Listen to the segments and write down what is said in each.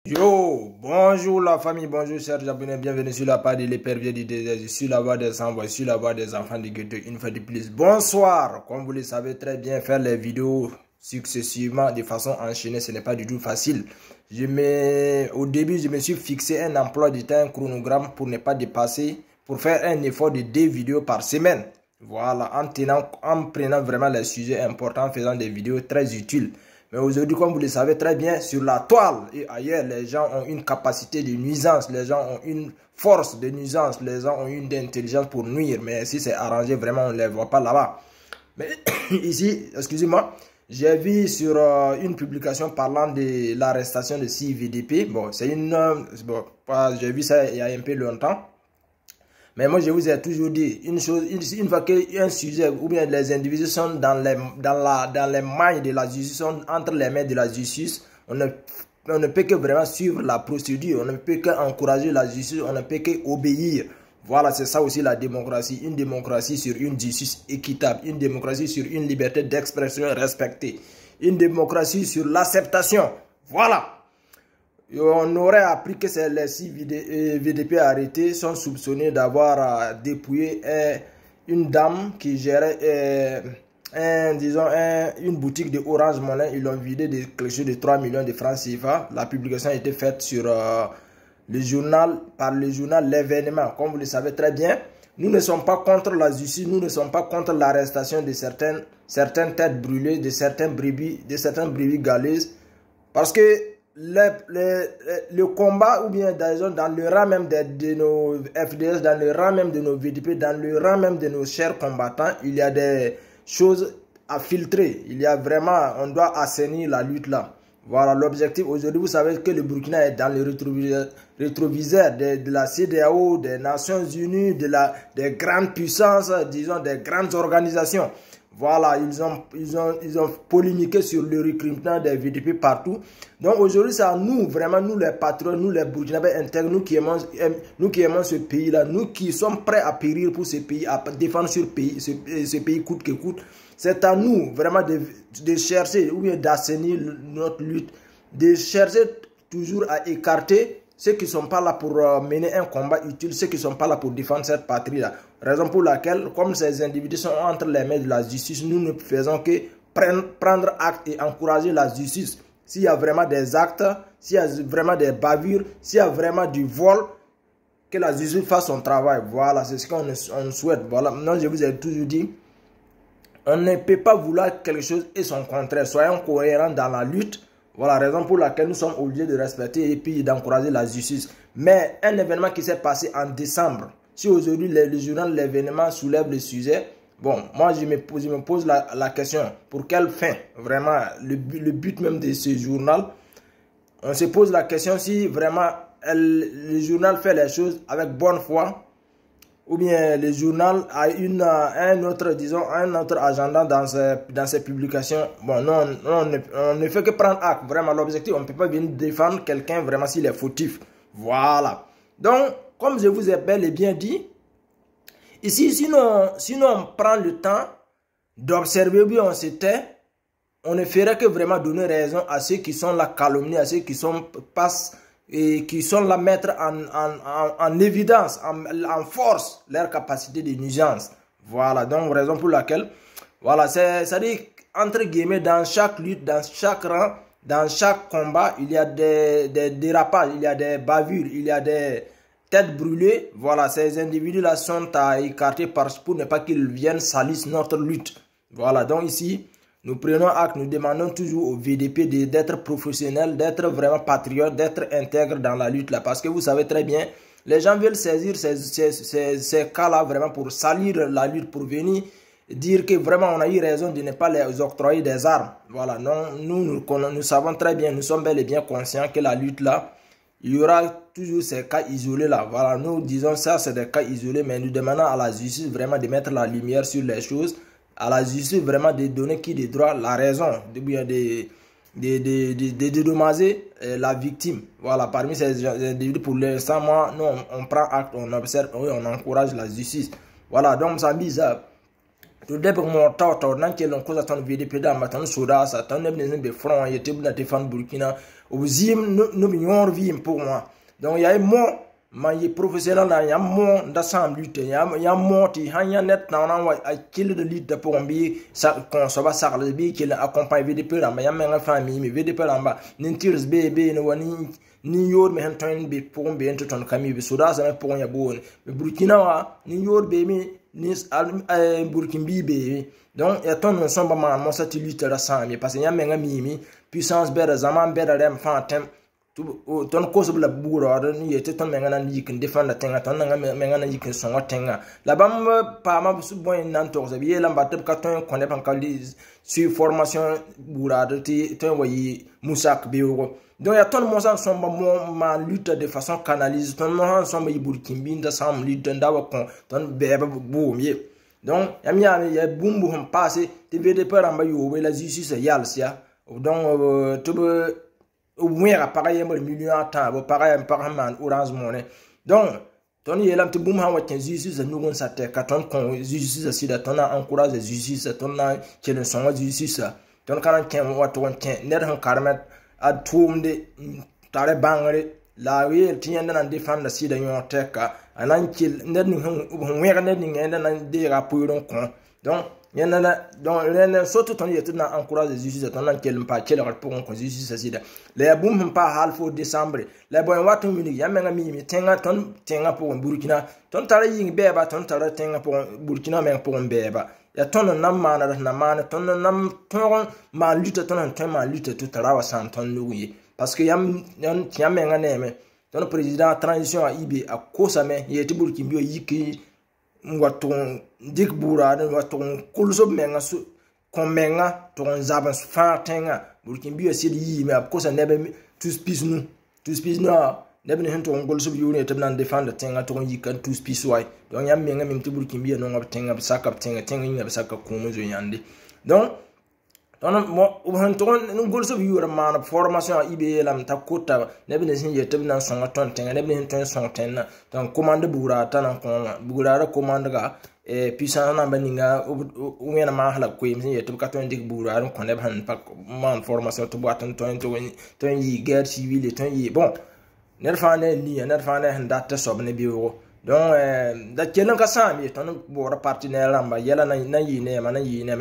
Yo, bonjour la famille, bonjour chers abonnés, bienvenue sur la page de l'épervier du désert, je suis la voix des envois, je suis la voix des enfants de Ghetto, une fois de plus. Bonsoir, comme vous le savez très bien, faire les vidéos successivement de façon enchaînée, ce n'est pas du tout facile. Au début, je me suis fixé un emploi du temps, un chronogramme pour ne pas dépasser, pour faire un effort de 2 vidéos par semaine. Voilà, en prenant vraiment les sujets importants, en faisant des vidéos très utiles. Mais aujourd'hui, comme vous le savez très bien, sur la toile et ailleurs, les gens ont une capacité de nuisance, les gens ont une force de nuisance, les gens ont une intelligence pour nuire. Mais si c'est arrangé, vraiment, on ne les voit pas là-bas. Mais ici, excusez-moi, j'ai vu sur une publication parlant de l'arrestation de 6 VDP. Bon, c'est j'ai vu ça il y a un peu longtemps. Mais moi, je vous ai toujours dit une chose, une fois qu'un sujet ou bien les individus sont dans les mailles de la justice, sont entre les mains de la justice, on ne peut que vraiment suivre la procédure, on ne peut qu'encourager la justice, on ne peut qu'obéir. Voilà, c'est ça aussi la démocratie. Une démocratie sur une justice équitable, une démocratie sur une liberté d'expression respectée, une démocratie sur l'acceptation. Voilà. On aurait appris que les 6 VDP arrêtés sont soupçonnés d'avoir dépouillé une dame qui gérait une boutique de Orange Money. Ils l'ont vidé de quelque chose de 3 millions de francs CFA. La publication a été faite sur par le journal L'événement. Comme vous le savez très bien, nous ne sommes pas contre la justice, nous ne sommes pas contre l'arrestation de certaines têtes brûlées, de certaines brebis galeuses, parce que le combat, ou bien dans le rang même de nos FDS, dans le rang même de nos VDP, dans le rang même de nos chers combattants, il y a des choses à filtrer. Il y a vraiment, on doit assainir la lutte là. Voilà l'objectif. Aujourd'hui, vous savez que le Burkina est dans le rétroviseur de la CEDEAO, des Nations Unies, des grandes puissances, disons des grandes organisations. Voilà, ils ont polémiqué sur le recrutement des VDP partout. Donc aujourd'hui, c'est à nous, vraiment, nous les patriotes, nous les Burkinabés intègres, nous qui aimons ce pays-là, nous qui sommes prêts à périr pour ce pays, à défendre ce pays coûte que coûte. C'est à nous, vraiment, de chercher, ou bien d'assainir notre lutte, de chercher toujours à écarter ceux qui ne sont pas là pour mener un combat utile, ceux qui ne sont pas là pour défendre cette patrie-là. Raison pour laquelle, comme ces individus sont entre les mains de la justice, nous ne faisons que prendre acte et encourager la justice. S'il y a vraiment des actes, s'il y a vraiment des bavures, s'il y a vraiment du vol, que la justice fasse son travail. Voilà, c'est ce qu'on souhaite. Voilà, maintenant je vous ai toujours dit, on ne peut pas vouloir quelque chose et son contraire. Soyons cohérents dans la lutte. Voilà la raison pour laquelle nous sommes obligés de respecter et puis d'encourager la justice. Mais un événement qui s'est passé en décembre, si aujourd'hui le journal L'événement soulève le sujet, bon, moi je me pose la question, pour quelle fin? Vraiment, le but même de ce journal, on se pose la question si vraiment le journal fait les choses avec bonne foi, ou bien le journal a un autre agenda dans ses publications. Bon, non, on ne fait que prendre acte. Vraiment, l'objectif, on ne peut pas venir défendre quelqu'un vraiment s'il est fautif. Voilà. Donc, comme je vous ai bel et bien dit, ici, sinon on prend le temps d'observer, bien on se tait, on ne ferait que vraiment donner raison à ceux qui sont là calomniés, à ceux qui sont là mettre en évidence, en force leur capacité de nuisance. Voilà, donc raison pour laquelle, voilà, c'est-à-dire, entre guillemets, dans chaque lutte, dans chaque rang, dans chaque combat, il y a des dérapages, il y a des bavures, il y a des têtes brûlées. Voilà, ces individus-là sont à écarter pour ne pas qu'ils viennent salir notre lutte. Voilà, donc ici, nous prenons acte, nous demandons toujours au VDP d'être professionnel, d'être vraiment patriote, d'être intègre dans la lutte là. Parce que vous savez très bien, les gens veulent saisir ces cas-là vraiment pour salir la lutte, pour venir dire que vraiment on a eu raison de ne pas les octroyer des armes. Voilà, non, nous savons très bien, nous sommes bel et bien conscients que la lutte là, il y aura toujours ces cas isolés là. Voilà, nous disons ça, c'est des cas isolés, mais nous demandons à la justice vraiment de mettre la lumière sur les choses, à la justice vraiment de donner qui de droit la raison, de dédommager la victime. Voilà, parmi ces individus, pour l'instant, moi, nous, on prend acte, on observe, on encourage la justice. Voilà, donc ça bizarre. to debek mo taw nan kelon ko ton VDP da matan soda sa ton ne be front yete buna defend Burkina au zim no bi nyor vi pour moi donc yay mo man yi professionnel na yam mo nda sam lutte yam moti hanya net na wa a kill de lutte pour mbi sa kon so ba sa le bi kill accompagne VDP da yam nga famille mi VDP da nin tirs be no wani ni yor me henton be pour mbi ento ton kami be soda sa pour ya bon Burkina wa ni yor be mi ni Burkimbi be donc ya ton son ba man mo satellite la sami parce que yam nga mimi puissance be da zaman be da rem fantem ton koso bla buro ni yete ton menga nan yikin defanda tenga ton nga menga nan yikin songa tenga la bam pa ma su boy nan to zabi la mbatte ka ton konne ban kali sur formation bura de ti ton wayi musak biwo donc ya ton mo san somba mo ma lutte de façon canalise ton mo san somba Burkimbi nda sam lutte ndawa kon ton beba bo mieux donc ya bumbu hum passé te vede par amba yo la justice yalsia donc to oui, pareil, un million de temps, pareil, man, Orange Money. Donc, ton yelam te boum hawa ten justice nous on sa terre, ton kon justice si da ton encourage justice, ton qui ne sont justice, ton kan ken wa ton ken, net han karmet ad toumde tare bangre la wi tien nan defend si da yon teka, anan kil net ni hon wer net ni nan de rapport kon. Donc donc len surtout ton yete na encourage justice ton nan kel pa kel rapport kon justice sida les boum pa halfo décembre les boy watu mini yamenga mi tenga pour Burkina ton tara ying beba ton tara tenga pour Burkina men pour beba ya ton nam mana na mana ton nam ton ma lutte ton ma lutte tout tara wa san ton louye parce que yamenga neme ton président transition a ibe a kosame yete Burkina bio yiki waton dik bura de waton kulso menga su kon menga ton zaban fatenga Burkina bi esi yi me ko sa nebe tous pis nu nebe ne hento ngol so yuri tabnan defend tenga ton yi kan tous pis way donc yam menga mem to Burkina bi no ngab tenga bi saka tenga yi bi saka ko mo zo yande donc don mo hento ngol so yuri man formation ibe lam ta kota nebe ne sin yetab nan songa ton tenga nebe ne hento son tenna donc commande bura tan kon bura commande ga puissance na baninga ngena ma hala ko yim yetu ka ton dik bura ko ne ban pak man formation to boatan ton yi guerre civile ton yi bon ner fane ni ner fane handa ta sobne biwo donc da kelen ka sami ton bora partenaire lamba yela na yi ne ma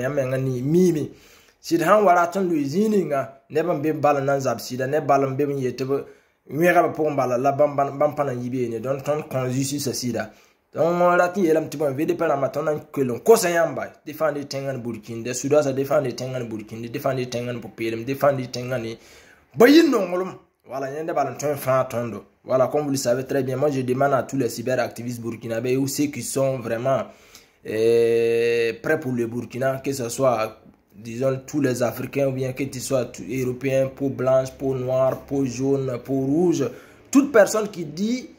yamenga ni mimi sid han wala ton luizininga ne ban be bal nan zab sida ne balam be yetu ngera pour bala la bam pana yibe ne don ton conjustice sida donc mon lati yelam tibon VDP la matona que l'on conseillamba défendre tengan Burkina de Soudan ça défendre tengan Burkina défendre tengan pour PM défendre tengan ni bayin non ngolum voilà yende balanton fin tondo voilà comme vous le savez très bien moi je demande à tous les cyberactivistes burkinabés ou ceux qui sont vraiment prêts pour le Burkina que ce soit disons tous les Africains ou bien que ce soit européens peau blanche peau noire peau jaune peau rouge toute personne qui dit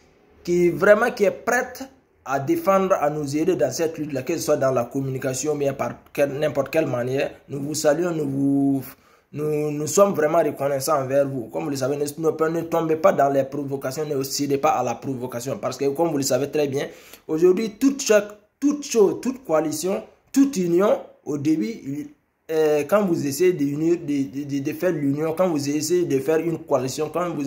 qui est prête à défendre, à nous aider dans cette lutte-là, que ce soit dans la communication, mais par n'importe quelle manière. Nous vous saluons, nous sommes vraiment reconnaissants envers vous. Comme vous le savez, ne tombez pas dans les provocations, ne cédez pas à la provocation. Parce que, comme vous le savez très bien, aujourd'hui, toute chose, toute coalition, toute union, au début, quand vous essayez de faire l'union, quand vous essayez de faire une coalition, quand vous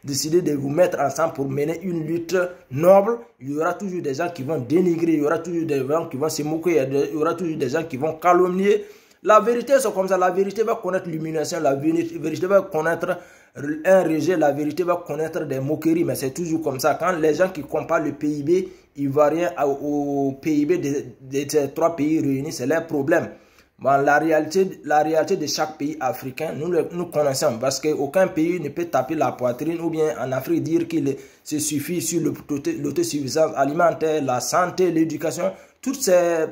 décidez de vous mettre ensemble pour mener une lutte noble, il y aura toujours des gens qui vont dénigrer, il y aura toujours des gens qui vont se moquer, il y aura toujours des gens qui vont calomnier. La vérité, c'est comme ça. La vérité va connaître l'humiliation, la vérité va connaître un rejet, la vérité va connaître des moqueries, mais c'est toujours comme ça. Quand les gens qui comparent le PIB ivoirien au PIB de ces trois pays réunis, c'est leur problème. Bon, la réalité de chaque pays africain, nous connaissons parce qu'aucun pays ne peut taper la poitrine ou bien en Afrique dire qu'il se suffit sur l'autosuffisance alimentaire, la santé, l'éducation, tous ces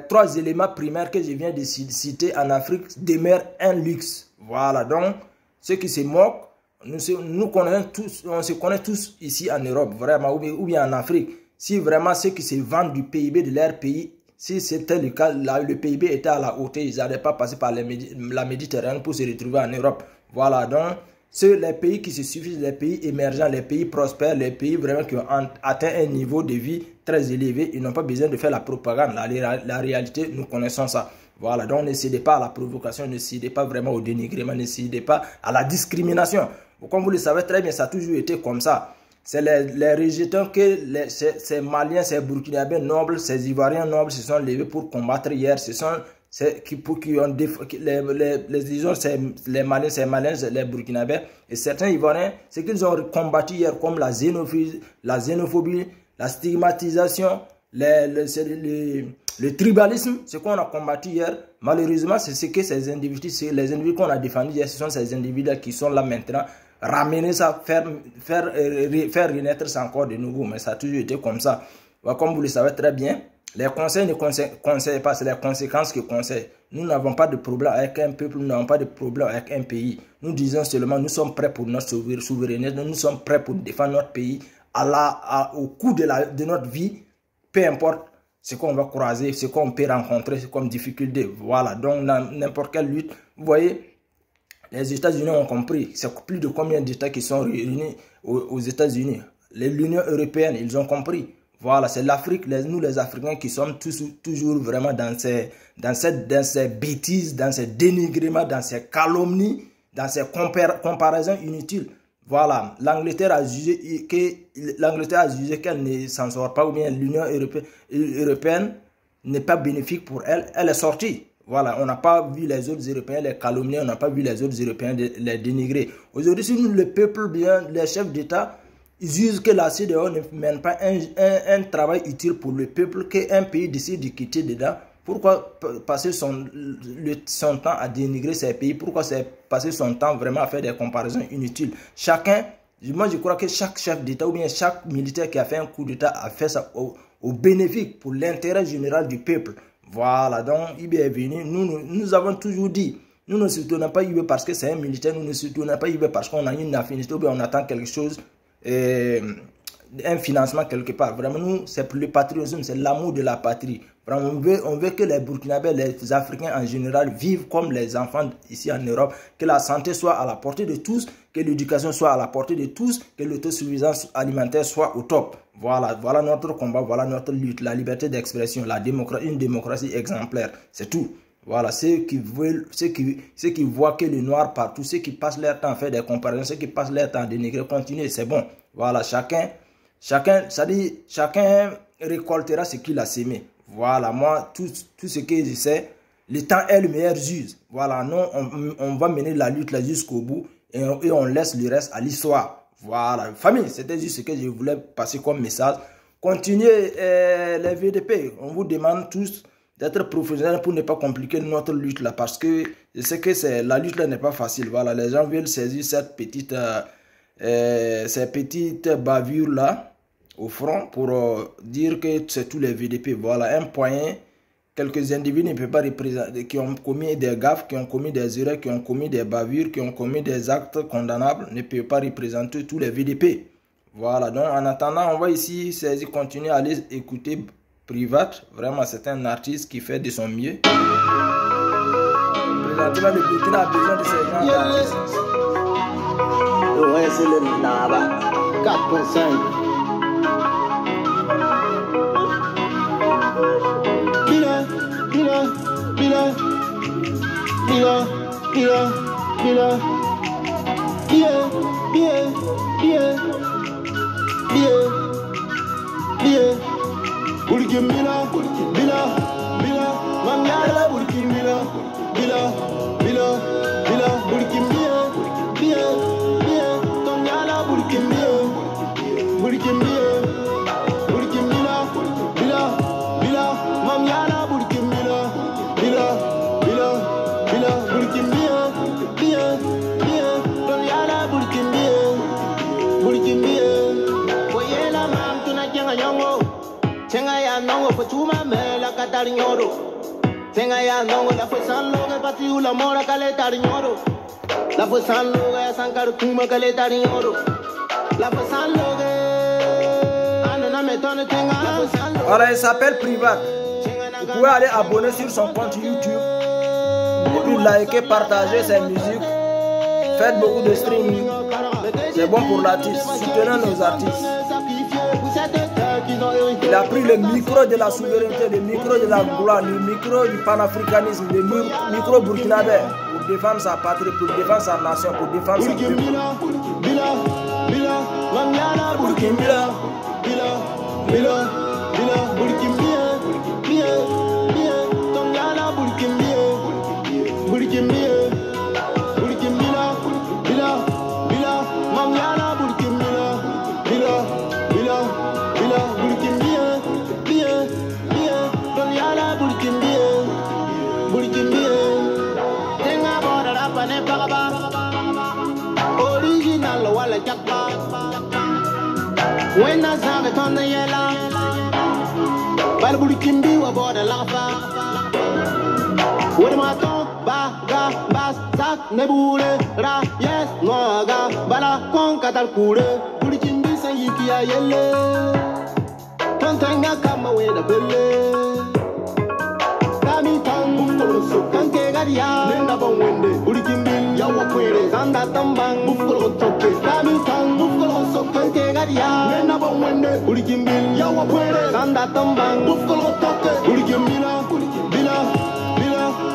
trois éléments primaires que je viens de citer en Afrique demeurent un luxe. Voilà, donc ceux qui se moquent, nous connaissons tous, on se connaît tous ici en Europe, vraiment, ou bien en Afrique. Si vraiment ceux qui se vendent du PIB de leur pays, si c'était le cas, le PIB était à la hauteur, ils n'allaient pas passer par la Méditerranée pour se retrouver en Europe. Voilà, donc les pays qui se suffisent, les pays émergents, les pays prospères, les pays vraiment qui ont atteint un niveau de vie très élevé, ils n'ont pas besoin de faire la propagande. La réalité, nous connaissons ça. Voilà, donc ne cédez pas à la provocation, ne cédez pas vraiment au dénigrement, ne cédez pas à la discrimination. Comme vous le savez très bien, ça a toujours été comme ça. C'est les rejetants que ces Maliens, ces Burkinabés nobles, ces Ivoiriens nobles se sont levés pour combattre hier. Ce sont les Maliens, les Burkinabés et certains Ivoiriens, ce qu'ils ont combattu hier comme la xénophobie, la stigmatisation, le tribalisme, ce qu'on a combattu hier, malheureusement, c'est ce que ces individus, les individus qu'on a défendus hier, ce sont ces individus qui sont là maintenant, ramener ça, faire renaître ça encore de nouveau, mais ça a toujours été comme ça. Comme vous le savez très bien, les conseils ne conseillent pas, c'est les conséquences qui conseillent. Nous n'avons pas de problème avec un peuple, nous n'avons pas de problème avec un pays. Nous disons seulement, nous sommes prêts pour notre souveraineté, nous sommes prêts pour défendre notre pays au coût de notre vie, peu importe ce qu'on va croiser, ce qu'on peut rencontrer comme difficulté. Voilà, donc dans n'importe quelle lutte, vous voyez, les États-Unis ont compris. C'est plus de combien d'États qui sont réunis aux États-Unis. L'Union européenne, ils ont compris. Voilà, c'est l'Afrique, nous les Africains qui sommes toujours vraiment dans ces bêtises, dans ces dénigrements, dans ces calomnies, dans ces comparaisons inutiles. Voilà, l'Angleterre a jugé qu'elle ne s'en sort pas, ou bien l'Union européenne n'est pas bénéfique pour elle, elle est sortie. Voilà, on n'a pas vu les autres Européens les calomnier, on n'a pas vu les autres Européens les dénigrer. Aujourd'hui, si nous, le peuple, bien, les chefs d'État, ils jugent que la CEDEAO ne mène pas un travail utile pour le peuple, qu'un pays décide de quitter dedans. Pourquoi passer son temps à dénigrer ces pays? Pourquoi passer son temps vraiment à faire des comparaisons inutiles? Moi je crois que chaque chef d'État ou bien chaque militaire qui a fait un coup d'État a fait ça au bénéfice pour l'intérêt général du peuple. Voilà, donc il est venu, nous avons toujours dit, nous ne soutenons pas IB parce que c'est un militaire, nous ne soutenons pas IB parce qu'on a une affinité ou bien on attend quelque chose, un financement quelque part. Vraiment, nous, c'est pour le patriotisme, c'est l'amour de la patrie. Vraiment, on veut que les Burkinabés, les Africains en général vivent comme les enfants ici en Europe, que la santé soit à la portée de tous, que l'éducation soit à la portée de tous, que l'autosuffisance alimentaire soit au top. Voilà, voilà notre combat, voilà notre lutte, la liberté d'expression, une démocratie exemplaire, c'est tout. Voilà, ceux qui voient que le noir partout, ceux qui passent leur temps à faire des comparaisons, ceux qui passent leur temps à dénigrer, continuez, c'est bon. Voilà, chacun récoltera ce qu'il a sémé. Voilà, moi, tout ce que je sais, le temps est le meilleur juge. Voilà, non, on va mener la lutte là jusqu'au bout et on laisse le reste à l'histoire. Voilà, famille, c'était juste ce que je voulais passer comme message. Continuez les VDP, on vous demande tous d'être professionnels pour ne pas compliquer notre lutte là, parce que je sais que la lutte là n'est pas facile. Voilà, les gens veulent saisir ces petites bavures là au front pour dire que c'est tous les VDP. Voilà, un point, quelques individus ne peuvent pas représenter, qui ont commis des gaffes, qui ont commis des erreurs, qui ont commis des bavures, qui ont commis des actes condamnables, ne peuvent pas représenter tous les VDP. Voilà, donc en attendant, on va ici continuer à aller écouter Privat. Vraiment, c'est un artiste qui fait de son mieux. Présentement, le Burkina a besoin de ces gens d'artistes. Ouais, c'est le Naba 4.5. Tenga ya ndongo la fue san loga pati ula mora kale tariñoro la fue san loga sankar kuma kale tariñoro la fue san loga anana metone tenga la fue san loga. Voilà, il s'appelle Privat. Vous pouvez aller abonner sur son compte YouTube et puis liker, partager ses musiques. Faites beaucoup de streaming. C'est bon pour l'artiste. Soutenons nos artistes. Il a pris le micro de la souveraineté, le micro de la gloire, le micro du panafricanisme, le micro burkinabé pour défendre sa patrie, pour défendre sa nation, pour défendre son peuple. When I saw it on the yellow, but we can be about the lava. What am I talking about? Bas, Sak, Nebule, Ra, yes, Noga, Bala, Concatalcure, we can be saying Yikia Yelle. Tontanga come away the Belle. Kami Tang, so can't get Gadia, Linda Bonwende, Urikim, Yawa Quere, Sanda Tambang, Buffalo Toke, Kami Tang, Buffalo so can't get Gadia, Linda Bonwende, Urikim, Yawa Quere, Sanda Tambang, Buffalo Toke, Urikim, Bila,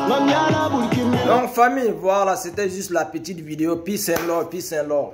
Mamiana, Urikim. Donc famille, voilà, c'était juste la petite vidéo. Peace and love, peace and love.